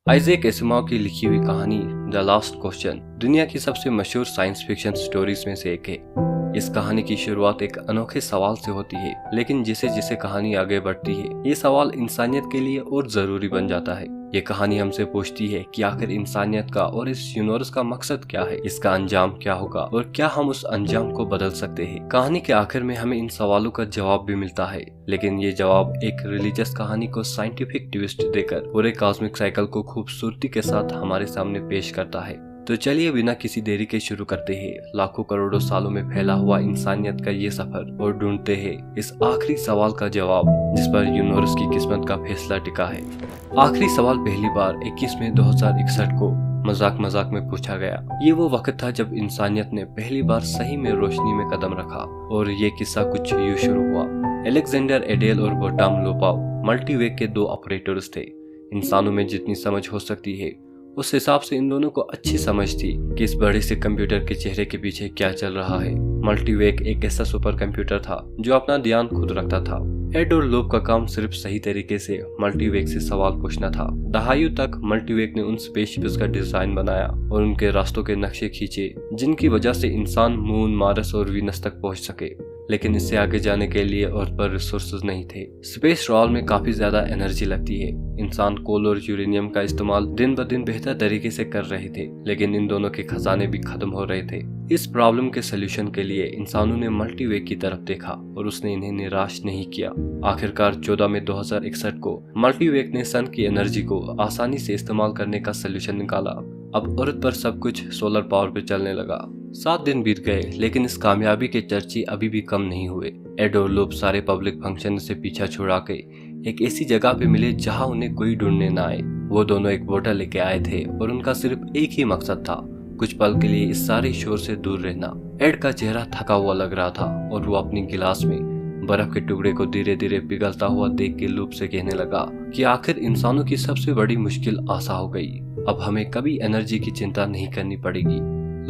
Isaac Asimov की लिखी हुई कहानी द लास्ट क्वेश्चन दुनिया की सबसे मशहूर साइंस फिक्शन स्टोरीज में से एक है। इस कहानी की शुरुआत एक अनोखे सवाल से होती है, लेकिन जैसे जैसे कहानी आगे बढ़ती है ये सवाल इंसानियत के लिए और जरूरी बन जाता है। ये कहानी हमसे पूछती है कि आखिर इंसानियत का और इस यूनिवर्स का मकसद क्या है, इसका अंजाम क्या होगा और क्या हम उस अंजाम को बदल सकते हैं। कहानी के आखिर में हमें इन सवालों का जवाब भी मिलता है, लेकिन ये जवाब एक रिलीजियस कहानी को साइंटिफिक ट्विस्ट देकर पूरे कॉस्मिक साइकिल को खूबसूरती के साथ हमारे सामने पेश करता है। तो चलिए बिना किसी देरी के शुरू करते हैं लाखों करोड़ों सालों में फैला हुआ इंसानियत का ये सफर और ढूंढते हैं इस आखिरी सवाल का जवाब जिस पर यूनिवर्स की किस्मत का फैसला टिका है। आखिरी सवाल पहली बार 21 मई 2061 को मजाक में पूछा गया। ये वो वक्त था जब इंसानियत ने पहली बार सही में रोशनी में कदम रखा और ये किस्सा कुछ यूं शुरू हुआ। अलेक्जेंडर एडेल और बोटाम लोपाव मल्टीवेक के दो ऑपरेटर्स थे। इंसानों में जितनी समझ हो सकती है उस हिसाब से इन दोनों को अच्छी समझ थी कि इस बड़े से कंप्यूटर के चेहरे के पीछे क्या चल रहा है। मल्टीवेक एक ऐसा सुपर कंप्यूटर था जो अपना ध्यान खुद रखता था। एड और लोब का काम सिर्फ सही तरीके से मल्टीवेक से सवाल पूछना था। दहाइयों तक मल्टीवेक ने उन स्पेसशिप्स का डिजाइन बनाया और उनके रास्तों के नक्शे खींचे जिनकी वजह से इंसान मून, मार्स और वीनस तक पहुंच सके, लेकिन इससे आगे जाने के लिए अर्थ पर रिसोर्सेज नहीं थे। स्पेस ट्रैवल में काफी ज्यादा एनर्जी लगती है। इंसान कोल और यूरेनियम का इस्तेमाल दिन ब दिन बेहतर तरीके से कर रहे थे, लेकिन इन दोनों के खजाने भी खत्म हो रहे थे। इस प्रॉब्लम के सोल्यूशन के लिए इंसानों ने मल्टीवेक की तरफ देखा और उसने इन्हें निराश नहीं किया। आखिरकार 14 मई 2061 को मल्टीवेक ने सन की एनर्जी को आसानी से इस्तेमाल करने का सोल्यूशन निकाला। अब अर्थ पर सब कुछ सोलर पावर पे चलने लगा। 7 दिन बीत गए, लेकिन इस कामयाबी के चर्चे अभी भी कम नहीं हुए। एड और लोब सारे पब्लिक फंक्शन से पीछा छुड़ा के एक ऐसी जगह पे मिले जहां उन्हें कोई ढूंढने ना आए। वो दोनों एक बोतल लेके आए थे और उनका सिर्फ एक ही मकसद था, कुछ पल के लिए इस सारे शोर से दूर रहना। एड का चेहरा थका हुआ लग रहा था और वो अपनी गिलास में बर्फ के टुकड़े को धीरे धीरे पिघलता हुआ देख के लूप से कहने लगा कि आखिर इंसानों की सबसे बड़ी मुश्किल आसा हो गई। अब हमें कभी एनर्जी की चिंता नहीं करनी पड़ेगी।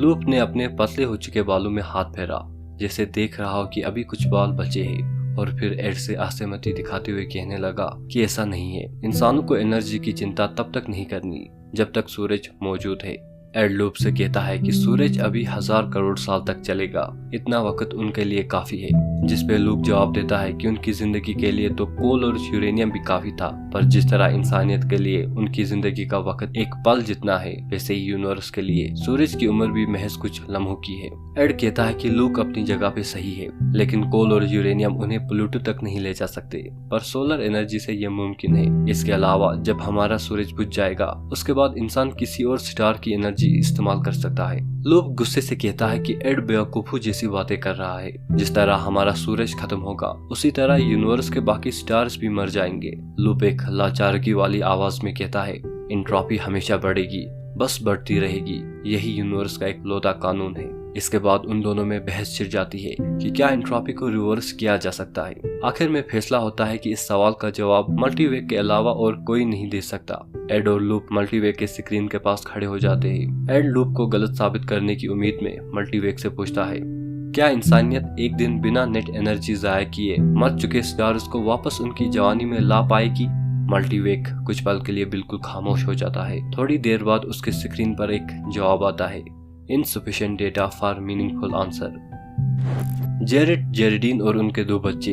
लूप ने अपने पतले हो चुके बालों में हाथ फेरा, जैसे देख रहा हो कि अभी कुछ बाल बचे हैं, और फिर एड से असहमति दिखाते हुए कहने लगा कि ऐसा नहीं है। इंसानों को एनर्जी की चिंता तब तक नहीं करनी जब तक सूरज मौजूद है। एड लूप से कहता है कि सूरज अभी 1000 करोड़ साल तक चलेगा, इतना वक्त उनके लिए काफी है। जिस पे लूप जवाब देता है कि उनकी जिंदगी के लिए तो कोल और यूरेनियम भी काफी था, पर जिस तरह इंसानियत के लिए उनकी जिंदगी का वक्त एक पल जितना है, वैसे ही यूनिवर्स के लिए सूरज की उम्र भी महज कुछ लम्हों की है। एड कहता है कि लूप अपनी जगह पे सही है, लेकिन कोल और यूरेनियम उन्हें प्लूटो तक नहीं ले जा सकते, पर सोलर एनर्जी से ये मुमकिन है। इसके अलावा जब हमारा सूरज बुझ जाएगा उसके बाद इंसान किसी और स्टार की एनर्जी इस्तेमाल कर सकता है। लूप गुस्से से कहता है कि एड बेवकूफों जैसी बातें कर रहा है। जिस तरह हमारा सूरज खत्म होगा उसी तरह यूनिवर्स के बाकी स्टार्स भी मर जाएंगे। लूप एक लाचारगी वाली आवाज में कहता है, एंट्रोपी हमेशा बढ़ेगी, बस बढ़ती रहेगी, यही यूनिवर्स का एक लौता कानून है। इसके बाद उन दोनों में बहस छिड़ जाती है कि क्या एंट्रोपी को रिवर्स किया जा सकता है। आखिर में फैसला होता है कि इस सवाल का जवाब मल्टीवेक के अलावा और कोई नहीं दे सकता। एड और लूप मल्टीवेक के स्क्रीन के पास खड़े हो जाते हैं। एड लूप को गलत साबित करने की उम्मीद में मल्टीवेक से पूछता है, क्या इंसानियत एक दिन बिना नेट एनर्जी जाया किए मर चुके स्टार्स को वापस उनकी जवानी में ला पाएगी? मल्टीवेक कुछ पल के लिए बिल्कुल खामोश हो जाता है। थोड़ी देर बाद उसके स्क्रीन पर एक जवाब आता है, insufficient data for meaningful answer। जेरेड, जेरेडीन और उनके 2 बच्चे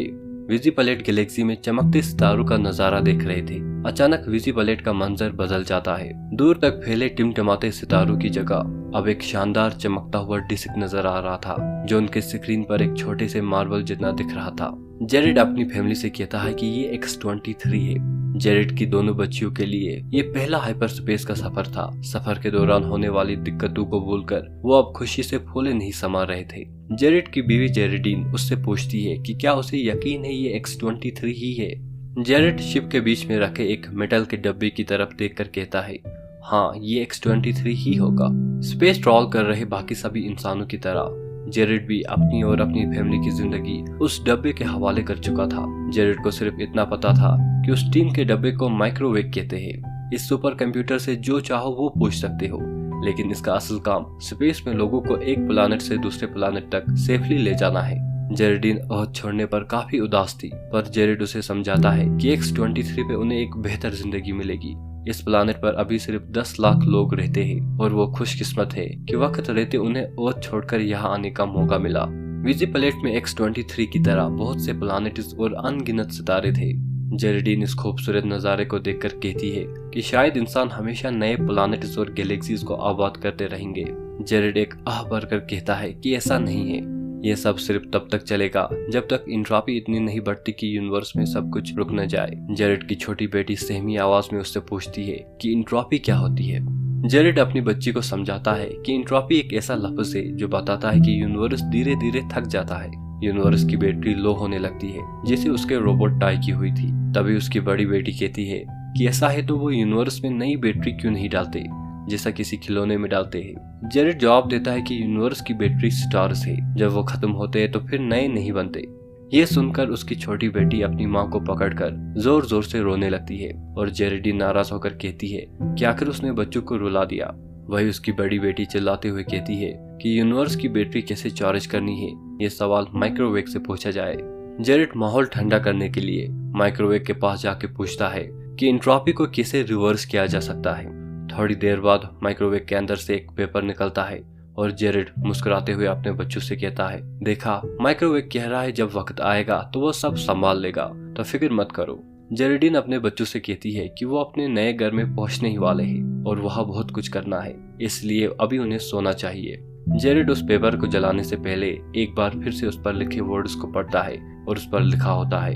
विजिप्लेट गैलेक्सी में चमकते सितारों का नजारा देख रहे थे। अचानक विजिप्लेट का मंजर बदल जाता है। दूर तक फैले टिमटिमाते सितारों की जगह अब एक शानदार चमकता हुआ डिस्क नजर आ रहा था, जो उनके स्क्रीन पर एक छोटे से मार्बल जितना दिख रहा था। जेरेड अपनी फैमिली से कहता है कि ये X-23 है। जेरेड की दोनों बच्चियों के लिए ये पहला हाइपर स्पेस का सफर था। सफर के दौरान होने वाली दिक्कतों को भूलकर वो अब खुशी से फूले नहीं समा रहे थे। जेरेड की बीवी जेरेडीन उससे पूछती है कि क्या उसे यकीन है ये X-23 ही है। जेरेड शिप के बीच में रखे एक मेटल के डब्बे की तरफ देखकर कहता है, हाँ ये X-23 ही होगा। स्पेस ट्रैवल कर रहे बाकी सभी इंसानों की तरह जेरेड भी अपनी और अपनी फैमिली की जिंदगी उस डब्बे के हवाले कर चुका था। जेरेड को सिर्फ इतना पता था कि उस टीन के डब्बे को माइक्रोवेव कहते हैं। इस सुपर कंप्यूटर से जो चाहो वो पूछ सकते हो, लेकिन इसका असल काम स्पेस में लोगों को एक प्लैनेट से दूसरे प्लैनेट तक सेफली ले जाना है। जेरेडीन अर्थ छोड़ने पर काफी उदास थी, पर जेरेड उसे समझाता है कि X-23 पे उन्हें एक बेहतर जिंदगी मिलेगी। इस प्लानेट पर अभी सिर्फ 10 लाख लोग रहते हैं और वो खुशकिस्मत है कि वक्त रहते उन्हें अर्थ छोड़कर यहाँ आने का मौका मिला। वीजे प्लेट में X-23 की तरह बहुत से प्लानेट्स और अनगिनत सितारे थे। जेरेडीन इस खूबसूरत नज़ारे को देखकर कहती है कि शायद इंसान हमेशा नए प्लानेट्स और गैलेक्सीज को आबाद करते रहेंगे। जेरेड एक आह भरकर कहता है कि ऐसा नहीं है, यह सब सिर्फ तब तक चलेगा जब तक इंट्रॉपी इतनी नहीं बढ़ती कि यूनिवर्स में सब कुछ रुक न जाए। जेरेड की छोटी बेटी सहमी आवाज में उससे पूछती है कि इंट्रॉपी क्या होती है। जेरेड अपनी बच्ची को समझाता है कि इंट्रॉपी एक ऐसा लफ्ज है जो बताता है कि यूनिवर्स धीरे धीरे थक जाता है। यूनिवर्स की बैटरी लो होने लगती है जैसे उसके रोबोट टाई की हुई थी। तभी उसकी बड़ी बेटी कहती है कि ऐसा है तो वो यूनिवर्स में नई बैटरी क्यों नहीं डालते जैसा किसी खिलौने में डालते हैं। जेरेड जवाब देता है कि यूनिवर्स की बैटरी स्टार्स है, जब वो खत्म होते हैं तो फिर नए नहीं बनते। ये सुनकर उसकी छोटी बेटी अपनी माँ को पकड़कर जोर जोर से रोने लगती है और जेरेडी नाराज होकर कहती है कि आखिर उसने बच्चों को रुला दिया। वही उसकी बड़ी बेटी चिल्लाते हुए कहती है कि यूनिवर्स की बैटरी कैसे चार्ज करनी है, ये सवाल माइक्रोवेव से पूछा जाए। जेरेड माहौल ठंडा करने के लिए माइक्रोवेव के पास जाके पूछता है कि इंट्रॉपी को कैसे रिवर्स किया जा सकता है। थोड़ी देर बाद माइक्रोवेव के अंदर से एक पेपर निकलता है और जेरेड मुस्कुराते हुए अपने बच्चों से कहता है, देखा माइक्रोवेव कह रहा है जब वक्त आएगा तो वो सब संभाल लेगा, तो फिक्र मत करो। जेरेडीन अपने बच्चों से कहती है कि वो अपने नए घर में पहुंचने ही वाले हैं और वहाँ बहुत कुछ करना है, इसलिए अभी उन्हें सोना चाहिए। जेरेड उस पेपर को जलाने से पहले एक बार फिर से उस पर लिखे वर्ड्स को पढ़ता है और उस पर लिखा होता है,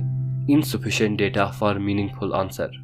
insufficient data for meaningful answer.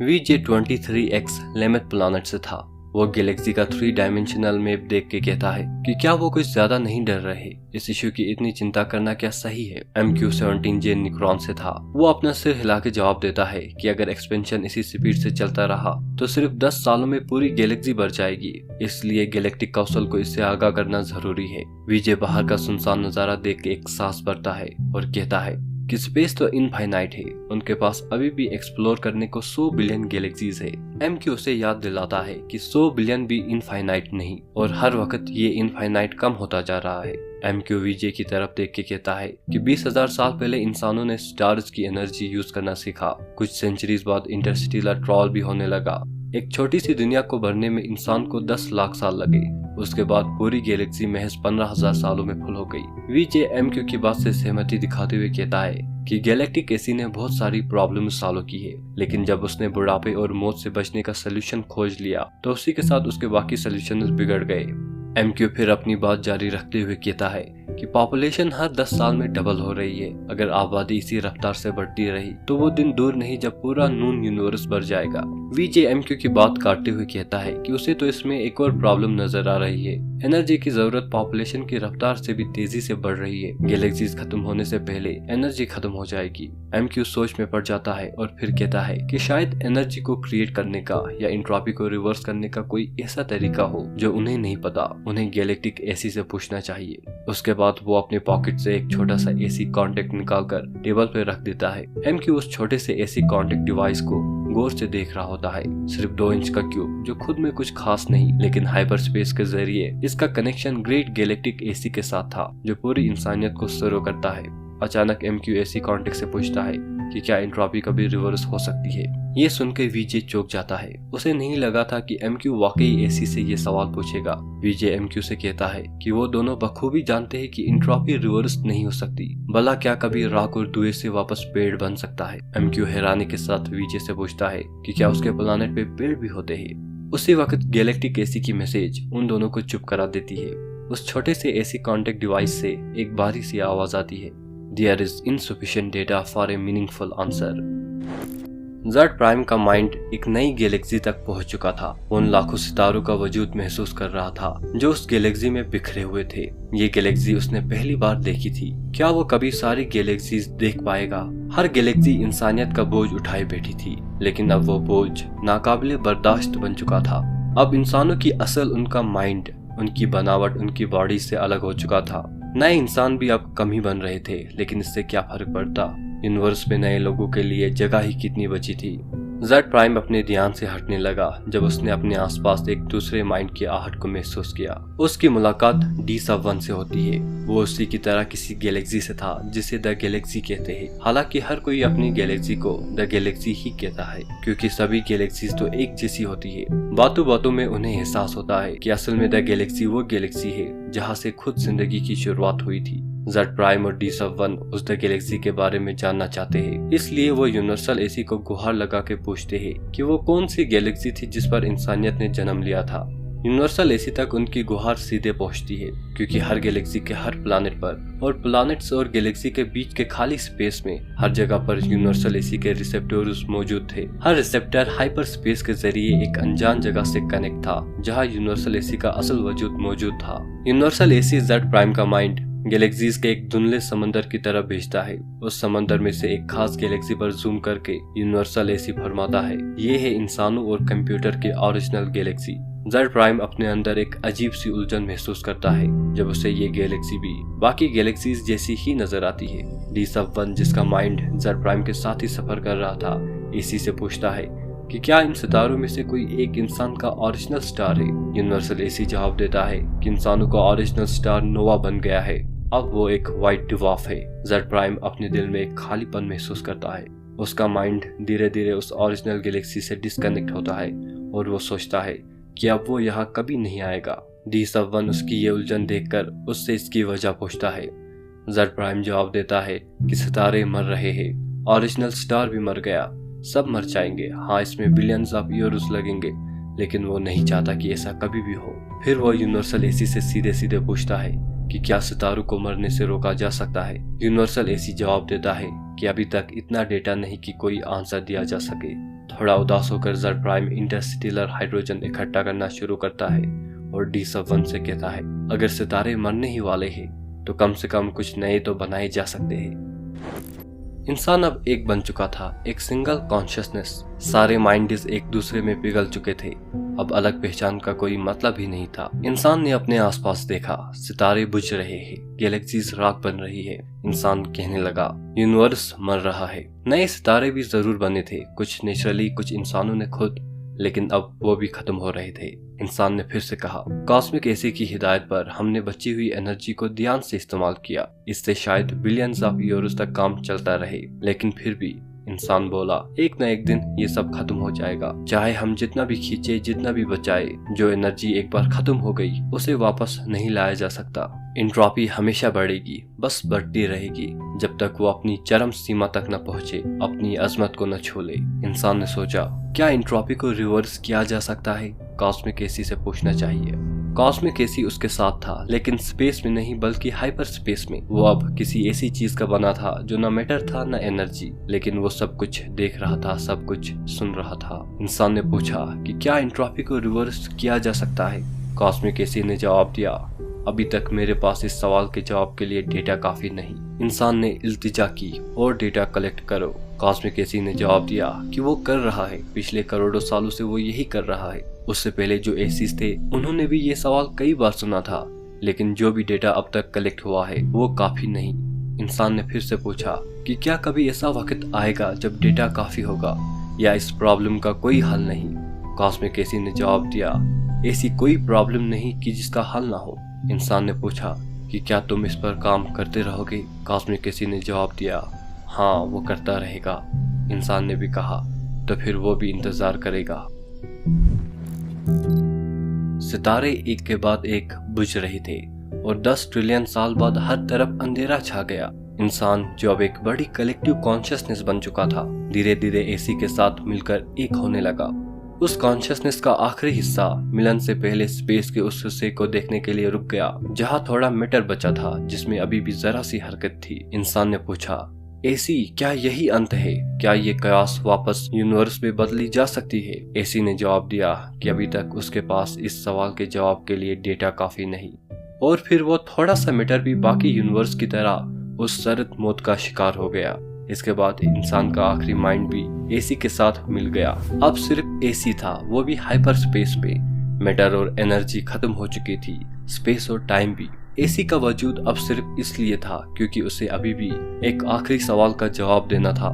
VJ-23X लेमेथ प्लानेट से था। वो गैलेक्सी का 3 डायमेंशनल मैप देख के कहता है कि क्या वो कुछ ज्यादा नहीं डर रहे, इस इश्यू की इतनी चिंता करना क्या सही है। MQ-17J निक्रॉन से था। वो अपना सिर हिला के जवाब देता है कि अगर एक्सपेंशन इसी स्पीड से चलता रहा तो सिर्फ 10 सालों में पूरी गैलेक्सी भर जाएगी, इसलिए गैलेक्टिक काउंसिल को इससे आगाह करना जरूरी है। विजय बाहर का सुनसान नजारा देख के एक सांस भरता है और कहता है कि स्पेस तो इनफाइनाइट है, उनके पास अभी भी एक्सप्लोर करने को 100 बिलियन गैलेक्सीज है। MQ उसे याद दिलाता है कि 100 बिलियन भी इनफाइनाइट नहीं और हर वक्त ये इनफाइनाइट कम होता जा रहा है। MQ विजय की तरफ देख के कहता है कि 20,000 साल पहले इंसानों ने स्टार्स की एनर्जी यूज करना सीखा। कुछ सेंचुरीज बाद इंटरस्टेलर ट्रॉल भी होने लगा। एक छोटी सी दुनिया को भरने में इंसान को 10 लाख साल लगे। उसके बाद पूरी गैलेक्सी महज 15,000 सालों में फुल हो गई। विजय MQ की बात से सहमति दिखाते हुए कहता है कि गैलेक्टिक एसी ने बहुत सारी प्रॉब्लम सॉल्व की है, लेकिन जब उसने बुढ़ापे और मौत से बचने का सोल्यूशन खोज लिया तो उसी के साथ उसके बाकी सोल्यूशन बिगड़ गए। MQ फिर अपनी बात जारी रखते हुए कहता है कि पॉपुलेशन हर 10 साल में डबल हो रही है। अगर आबादी इसी रफ्तार से बढ़ती रही तो वो दिन दूर नहीं जब पूरा नून यूनिवर्स बढ़ जाएगा। विजय MQ की बात काटते हुए कहता है कि उसे तो इसमें एक और प्रॉब्लम नजर आ रही है। एनर्जी की जरूरत पॉपुलेशन की रफ्तार से भी तेजी से बढ़ रही है। गैलेक्सीज खत्म होने से पहले एनर्जी खत्म हो जाएगी। MQ सोच में पड़ जाता है और फिर कहता है कि शायद एनर्जी को क्रिएट करने का या इंट्रॉपी को रिवर्स करने का कोई ऐसा तरीका हो जो उन्हें नहीं पता। उन्हें गैलेक्टिक एसी से पूछना चाहिए। उसके बाद वो अपने पॉकेट से एक छोटा सा एसी कॉन्टेक्ट निकालकर टेबल पे रख देता है। MQ उस छोटे से एसी कॉन्टेक्ट डिवाइस को गौर से देख रहा होता है। सिर्फ 2 इंच का क्यूब जो खुद में कुछ खास नहीं, लेकिन हाइपर स्पेस के जरिए इसका कनेक्शन ग्रेट गैलेक्टिक एसी के साथ था जो पूरी इंसानियत को सर्व करता है। अचानक MQ एसी कॉन्टेक्ट से पूछता है कि क्या इंट्रॉपी कभी रिवर्स हो सकती है। ये सुनकर विजय चौंक जाता है। उसे नहीं लगा था कि MQ वाकई एसी से ये सवाल पूछेगा। विजय MQ से कहता है कि वो दोनों बखूबी जानते हैं कि इंट्रॉपी रिवर्स नहीं हो सकती, भला क्या कभी राख और धुएं से वापस पेड़ बन सकता है। MQ हैरानी के साथ विजय से पूछता है कि क्या उसके प्लानेट पे पेड़ भी होते हैं। उसी वक्त गैलेक्टिक एसी की मैसेज उन दोनों को चुप करा देती है। उस छोटे से एसी कॉन्टेक्ट डिवाइस से एक बारी सी आवाज आती है, There is insufficient data for a meaningful answer। Zed Prime का माइंड एक नई गैलेक्सी तक पहुंच चुका था। उन लाखों सितारों का वजूद महसूस कर रहा था जो उस गैलेक्सी में बिखरे हुए थे। ये गैलेक्सी उसने पहली बार देखी थी। क्या वो कभी सारी गैलेक्सीज देख पाएगा? हर गैलेक्सी इंसानियत का बोझ उठाए बैठी थी, लेकिन अब वो बोझ नाकाबिले बर्दाश्त बन चुका था। अब इंसानों की असल उनका माइंड, उनकी बनावट, उनकी बॉडी से अलग हो चुका था। नए इंसान भी अब कम ही बन रहे थे, लेकिन इससे क्या फर्क पड़ता? यूनिवर्स में नए लोगों के लिए जगह ही कितनी बची थी। जेड प्राइम अपने ध्यान से हटने लगा जब उसने अपने आसपास एक दूसरे माइंड की आहट को महसूस किया। उसकी मुलाकात D-1 से होती है। वो उसी की तरह किसी गैलेक्सी से था जिसे द गैलेक्सी कहते हैं। हालांकि हर कोई अपनी गैलेक्सी को द गैलेक्सी ही कहता है क्योंकि सभी गैलेक्सीज तो एक जैसी होती है। बातों बातों में उन्हें एहसास होता है कि असल में द गैलेक्सी वो गैलेक्सी है जहाँ से खुद जिंदगी की शुरुआत हुई थी। जेड प्राइम और D-1 उस द गैलेक्सी के बारे में जानना चाहते हैं, इसलिए वो यूनिवर्सल एसी को गुहार लगा के पूछते हैं कि वो कौन सी गैलेक्सी थी जिस पर इंसानियत ने जन्म लिया था। यूनिवर्सल एसी तक उनकी गुहार सीधे पहुंचती है क्योंकि हर गैलेक्सी के हर प्लैनेट पर और प्लैनेट्स और गैलेक्सी के बीच के खाली स्पेस में हर जगह पर यूनिवर्सल एसी के रिसेप्टर्स मौजूद थे। हर रिसेप्टर हाइपर स्पेस के जरिए एक अनजान जगह से कनेक्ट था जहां यूनिवर्सल एसी का असल वजूद मौजूद था। यूनिवर्सल एसी जेड प्राइम का माइंड गैलेक्सीज के एक धुंधले समंदर की तरह भेजता है। उस समंदर में से एक खास गैलेक्सी पर जूम करके यूनिवर्सल एसी फरमाता है, ये है इंसानों और कंप्यूटर की ओरिजिनल गैलेक्सी। जेड प्राइम अपने अंदर एक अजीब सी उलझन महसूस करता है जब उसे ये गैलेक्सी भी बाकी गैलेक्सीज जैसी ही नजर आती है। D-1 जिसका माइंड जेड प्राइम के साथ ही सफर कर रहा था, एसी से पूछता है कि क्या इन सितारों में से कोई एक इंसान का ओरिजिनल स्टार है। यूनिवर्सल एसी जवाब देता है कि इंसानों का ओरिजिनल स्टार नोवा बन गया है, अब वो एक व्हाइट डिवार्फ है। जेड प्राइम अपने दिल में एक खालीपन महसूस करता है। उसका माइंड धीरे धीरे उस ओरिजिनल गैलेक्सी से डिस्कनेक्ट होता है और वो सोचता है कि अब वो यहाँ कभी नहीं आएगा। D-1 उसकी ये उलझन देखकर उससे इसकी वजह पूछता है। जेड प्राइम जवाब देता है कि सितारे मर रहे हैं, ओरिजिनल स्टार भी मर गया, सब मर जाएंगे। हाँ, इसमें बिलियंस ऑफ ईयर्स लगेंगे, लेकिन वो नहीं चाहता कि ऐसा कभी भी हो। फिर वो यूनिवर्सल एसी से सीधे सीधे पूछता है कि क्या सितारों को मरने से रोका जा सकता है। यूनिवर्सल एसी जवाब देता है कि अभी तक इतना डेटा नहीं कि कोई आंसर दिया जा सके। थोड़ा उदास होकर जेड प्राइम इंटरस्टेलर हाइड्रोजन इकट्ठा करना शुरू करता है और D-1 से कहता है, अगर सितारे मरने ही वाले हैं तो कम से कम कुछ नए तो बनाए जा सकते हैं। इंसान अब एक बन चुका था, एक सिंगल कॉन्शियसनेस। सारे माइंड्स एक दूसरे में पिघल चुके थे। अब अलग पहचान का कोई मतलब ही नहीं था। इंसान ने अपने आसपास देखा, सितारे बुझ रहे हैं, गैलेक्सीज राख बन रही है। इंसान कहने लगा, यूनिवर्स मर रहा है। नए सितारे भी जरूर बने थे, कुछ नेचुरली, कुछ इंसानों ने खुद, लेकिन अब वो भी खत्म हो रहे थे। इंसान ने फिर से कहा, कॉस्मिक एसी की हिदायत पर हमने बची हुई एनर्जी को ध्यान से इस्तेमाल किया, इससे शायद बिलियंस ऑफ ईयर्स तक काम चलता रहे, लेकिन फिर भी इंसान बोला, एक न एक दिन ये सब खत्म हो जाएगा। चाहे हम जितना भी खींचे, जितना भी बचाए, जो एनर्जी एक बार खत्म हो गई उसे वापस नहीं लाया जा सकता। एंट्रोपी हमेशा बढ़ेगी, बस बढ़ती रहेगी जब तक वो अपनी चरम सीमा तक न पहुंचे, अपनी अजमत को न छू ले। इंसान ने सोचा, क्या एंट्रोपी को रिवर्स किया जा सकता है? कॉस्मिक एसी से पूछना चाहिए। कॉस्मिक एसी उसके साथ था, लेकिन स्पेस में नहीं बल्कि हाइपर स्पेस में। वो अब किसी ऐसी चीज का बना था जो न मैटर था न एनर्जी, लेकिन वो सब कुछ देख रहा था, सब कुछ सुन रहा था। इंसान ने पूछा कि क्या एंट्रोपी को रिवर्स किया जा सकता है? कॉस्मिक एसी ने जवाब दिया, अभी तक मेरे पास इस सवाल के जवाब के लिए डेटा काफी नहीं। इंसान ने इल्तिजा की, और डेटा कलेक्ट करो। कॉस्मिक एसी ने जवाब दिया कि वो कर रहा है, पिछले करोड़ों सालों से वो यही कर रहा है। उससे पहले जो एसीज थे उन्होंने भी ये सवाल कई बार सुना था, लेकिन जो भी डेटा अब तक कलेक्ट हुआ है वो काफी नहीं। इंसान ने फिर से पूछा कि क्या कभी ऐसा वक्त आएगा जब डेटा काफी होगा, या इस प्रॉब्लम का कोई हल नहीं? कॉस्मिक एसी ने जवाब दिया, ऐसी कोई प्रॉब्लम नहीं कि जिसका हल ना हो। इंसान ने पूछा कि क्या तुम इस पर काम करते रहोगे? कॉस्मिक एसी ने जवाब दिया, हाँ, वो करता रहेगा। इंसान ने भी कहा, तो फिर वो भी इंतजार करेगा। सितारे एक के बाद एक बुझ रहे थे और 10 ट्रिलियन साल बाद हर तरफ अंधेरा छा गया। इंसान, जो अब एक बड़ी कलेक्टिव कॉन्शियसनेस बन चुका था, धीरे धीरे एसी के साथ मिलकर एक होने लगा। उस कॉन्शियसनेस का आखिरी हिस्सा मिलन से पहले स्पेस के उस हिस्से को देखने के लिए रुक गया जहां थोड़ा मैटर बचा था, जिसमें अभी भी जरा सी हरकत थी। इंसान ने पूछा, एसी, क्या यही अंत है? क्या ये कयास वापस यूनिवर्स में बदली जा सकती है? एसी ने जवाब दिया कि अभी तक उसके पास इस सवाल के जवाब के लिए डेटा काफी नहीं। और फिर वो थोड़ा सा मैटर भी बाकी यूनिवर्स की तरह उस सर्द मौत का शिकार हो गया। इसके बाद इंसान का आखिरी माइंड भी एसी के साथ मिल गया। अब सिर्फ एसी था, वो भी हाइपर स्पेस पे। मैटर और एनर्जी खत्म हो चुकी थी, स्पेस और टाइम भी। एसी का वजूद अब सिर्फ इसलिए था क्योंकि उसे अभी भी एक आखिरी सवाल का जवाब देना था।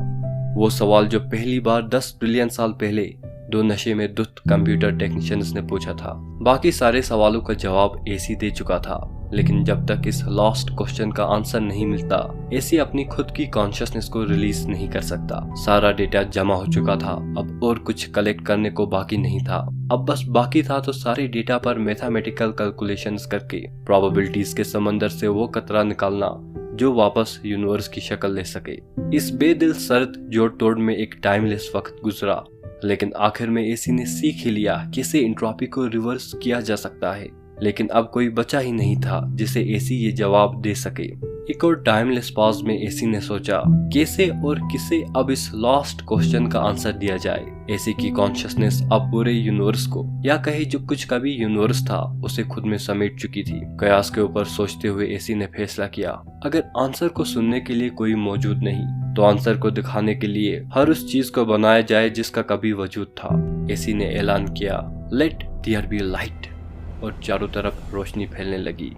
वो सवाल जो पहली बार 10 बिलियन साल पहले दो नशे में धुत कंप्यूटर टेक्नीशियंस ने पूछा था। बाकी सारे सवालों का जवाब एसी दे चुका था, लेकिन जब तक इस लॉस्ट क्वेश्चन का आंसर नहीं मिलता, एसी अपनी खुद की कॉन्शियसनेस को रिलीज नहीं कर सकता। सारा डेटा जमा हो चुका था, अब और कुछ कलेक्ट करने को बाकी नहीं था। अब बस बाकी था तो सारे डेटा पर मैथमेटिकल कैलकुलेशंस करके प्रोबेबिलिटीज के समंदर से वो कतरा निकालना जो वापस यूनिवर्स की शक्ल ले सके। इस बेदिल सर्द जोड़ तोड़ में एक टाइमलेस वक्त गुजरा, लेकिन आखिर में एसी ने सीख ही लिया कैसे एंट्रोपी को रिवर्स किया जा सकता है। लेकिन अब कोई बचा ही नहीं था जिसे एसी ये जवाब दे सके। एक और टाइमलेस पॉज में एसी ने सोचा कैसे और किसे अब इस लॉस्ट क्वेश्चन का आंसर दिया जाए। एसी की कॉन्शियसनेस अब पूरे यूनिवर्स को, या कहे जो कुछ कभी यूनिवर्स था, उसे खुद में समेट चुकी थी। कयास के ऊपर सोचते हुए एसी ने फैसला किया, अगर आंसर को सुनने के लिए कोई मौजूद नहीं तो आंसर को दिखाने के लिए हर उस चीज को बनाया जाए जिसका कभी वजूद था। एसी ने ऐलान किया, लेट देयर बी लाइट, और चारों तरफ रोशनी फैलने लगी।